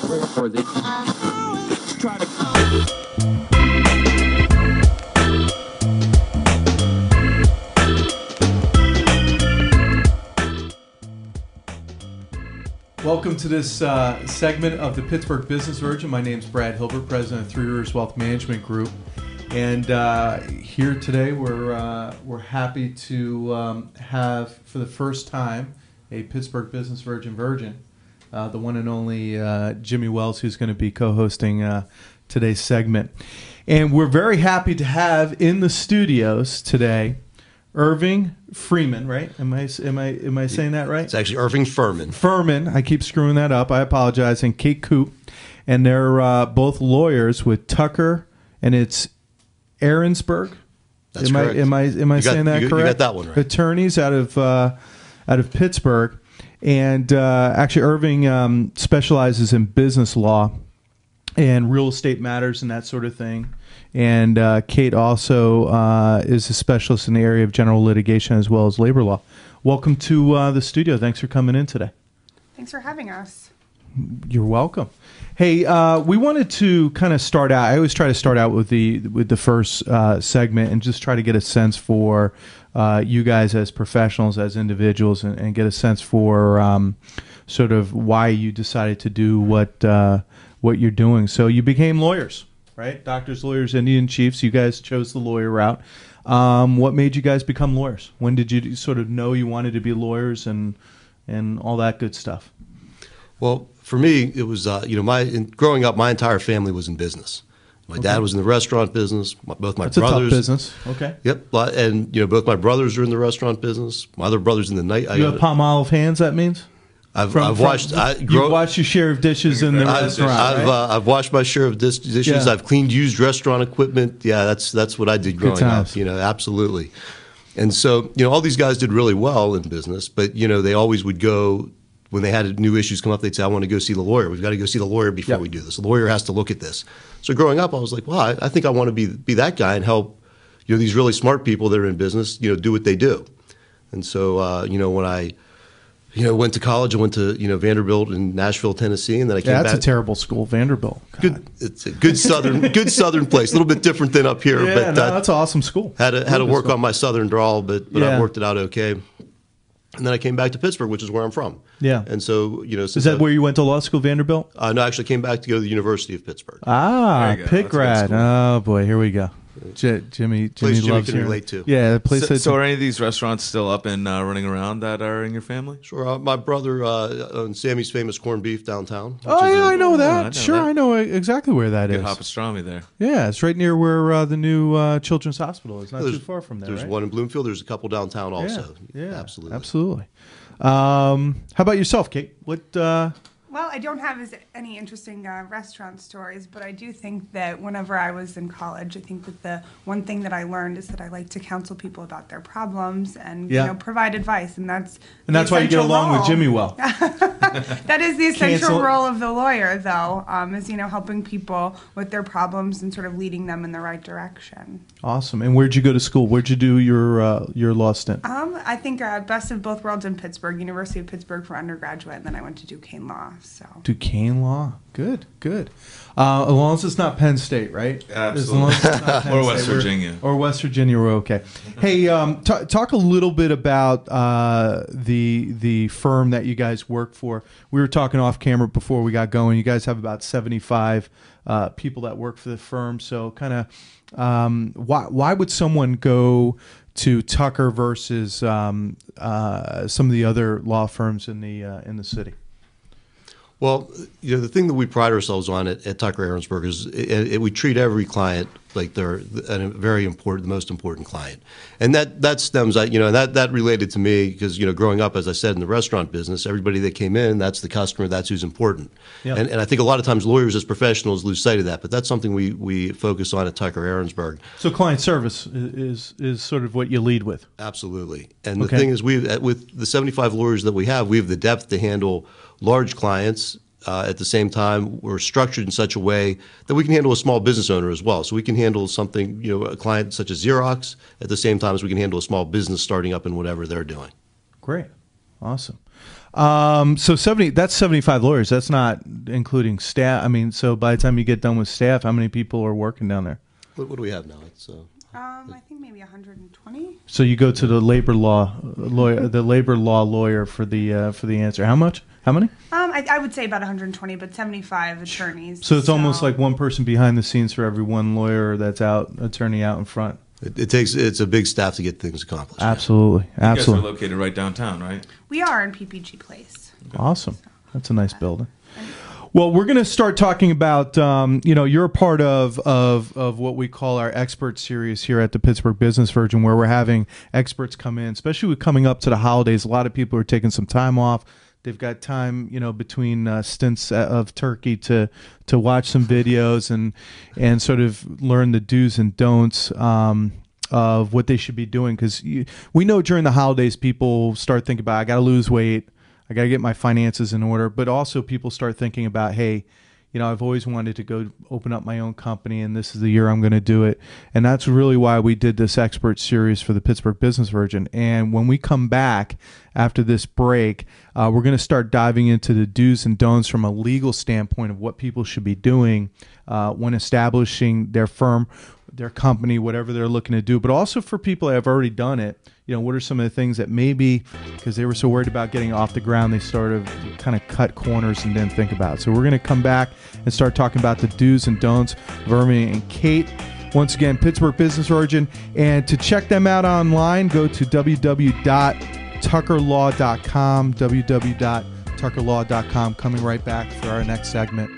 Or they try to. Welcome to this segment of the Pittsburgh Business Virgin. My name is Brad Hilbert, president of Three Rivers Wealth Management Group, and here today we're happy to have for the first time a Pittsburgh Business Virgin, the one and only Jimmy Wells, who's going to be co-hosting today's segment, and we're very happy to have in the studios today Irving Firman, right? Am I saying that right? It's actually Irving Firman. Firman. I keep screwing that up. I apologize. And Koop, and they're both lawyers with Tucker, and it's Arensberg. That's correct. Am I saying that correct? You got that one right. Attorneys out of Pittsburgh, and actually Irving specializes in business law and real estate matters and that sort of thing. And Kate also is a specialist in the area of general litigation as well as labor law. Welcome to the studio. Thanks for coming in today. Thanks for having us. You're welcome. Hey, we wanted to kind of start out. I always try to start out with the first segment and just try to get a sense for you guys as professionals, as individuals, and get a sense for sort of why you decided to do what you're doing. So you became lawyers. Right? Doctors, lawyers, Indian chiefs. You guys chose the lawyer route. What made you guys become lawyers? When did you sort of know you wanted to be lawyers and all that good stuff? Well, for me, it was growing up, my entire family was in business. My dad was in the restaurant business. Both my brothers. That's a tough business. Okay. Yep, and both my brothers are in the restaurant business. My other brother's in the night. You have palm olive hands. That means. I've washed. You've washed your share of dishes in the restaurant. I've washed my share of dishes. Yeah. I've cleaned used restaurant equipment. Yeah, that's what I did growing up. Absolutely. And so all these guys did really well in business, but they always would go when they had new issues come up. They'd say, "I want to go see the lawyer. We've got to go see the lawyer before we do this. The lawyer has to look at this." So growing up, I was like, "Well, I think I want to be that guy and help these really smart people that are in business do what they do." And so when I went to college. I went to Vanderbilt in Nashville, Tennessee, and then I came back. That's a terrible school, Vanderbilt. It's a good southern place. A little bit different than up here, but that's an awesome school. Had to work on my southern drawl, but I worked it out okay. And then I came back to Pittsburgh, which is where I'm from. Yeah. And so is that where you went to law school, Vanderbilt? No, I actually came back to go to the University of Pittsburgh. Pitt grad. Oh boy, here we go. Jimmy loves can relate to. Yeah, the place. So are any of these restaurants still up and running around that are in your family? Sure. My brother owns Sammy's Famous Corned Beef downtown. I know that. I know exactly where that is. Good pastrami there. Yeah, it's right near where the new Children's Hospital is. Not too far from there. There's one in Bloomfield. There's a couple downtown also. Yeah, absolutely. How about yourself, Kate? What? Well, I don't have any interesting restaurant stories, but I do think that whenever I was in college, I think that the one thing that I learned is that I like to counsel people about their problems and provide advice, and that's why you get along with Jimmy well. That is the essential role of the lawyer, though, is helping people with their problems and sort of leading them in the right direction. Awesome. And where'd you go to school? Where'd you do your law stint? I think best of both worlds in Pittsburgh, University of Pittsburgh for undergraduate, and then I went to Duquesne Law. So Duquesne Law, good. As long as it's not Penn State, right? Absolutely. As long as it's not Penn or State, West Virginia. Or West Virginia, we're okay. Hey, talk a little bit about the firm that you guys work for. We were talking off camera before we got going. You guys have about 75 people that work for the firm. So, kind of, why would someone go to Tucker versus some of the other law firms in the city? Well, the thing that we pride ourselves on at Tucker Arensberg is we treat every client like they're a very important, the most important client, and that stems out, that related to me because growing up, as I said, in the restaurant business, everybody that came in, that's the customer, that's who's important, and I think a lot of times lawyers as professionals lose sight of that, but that's something we focus on at Tucker Arensberg. So client service is sort of what you lead with. Absolutely, and the thing is, with the 75 lawyers that we have the depth to handle large clients. At the same time, we're structured in such a way that we can handle a small business owner as well. So we can handle something, a client such as Xerox, at the same time as we can handle a small business starting up in whatever they're doing. Great. Awesome. So 70, that's 75 lawyers. That's not including staff. I mean, so by the time you get done with staff, how many people are working down there? What do we have now? It's I think maybe 120. So you go to the labor law lawyer, the labor law lawyer for the answer. How much? How many? I would say about 120, but 75 attorneys. So it's almost like one person behind the scenes for every one lawyer that's attorney out in front. It's a big staff to get things accomplished. Absolutely, You absolutely. guys are located right downtown, right? We are in PPG Place. Awesome. That's a nice building. Well, we're going to start talking about, you're a part of what we call our expert series here at the Pittsburgh Business Virgin, where we're having experts come in, especially with coming up to the holidays. A lot of people are taking some time off. They've got time, between stints of turkey to watch some videos and sort of learn the do's and don'ts of what they should be doing. Because we know during the holidays, people start thinking about, I got to lose weight. I got to get my finances in order. But also people start thinking about, hey, I've always wanted to go open up my own company, and this is the year I'm going to do it. And that's really why we did this expert series for the Pittsburgh Business Virgin. And when we come back after this break, we're going to start diving into the do's and don'ts from a legal standpoint of what people should be doing when establishing their firm, their company, whatever they're looking to do. But also for people that have already done it, what are some of the things that maybe, because they were so worried about getting off the ground, they started kind of cut corners and didn't think about it. So we're going to come back and start talking about the do's and don'ts of Irving and Kate. Once again, Pittsburgh Business Virgin. And to check them out online, go to www.tuckerlaw.com, www.tuckerlaw.com. Coming right back for our next segment.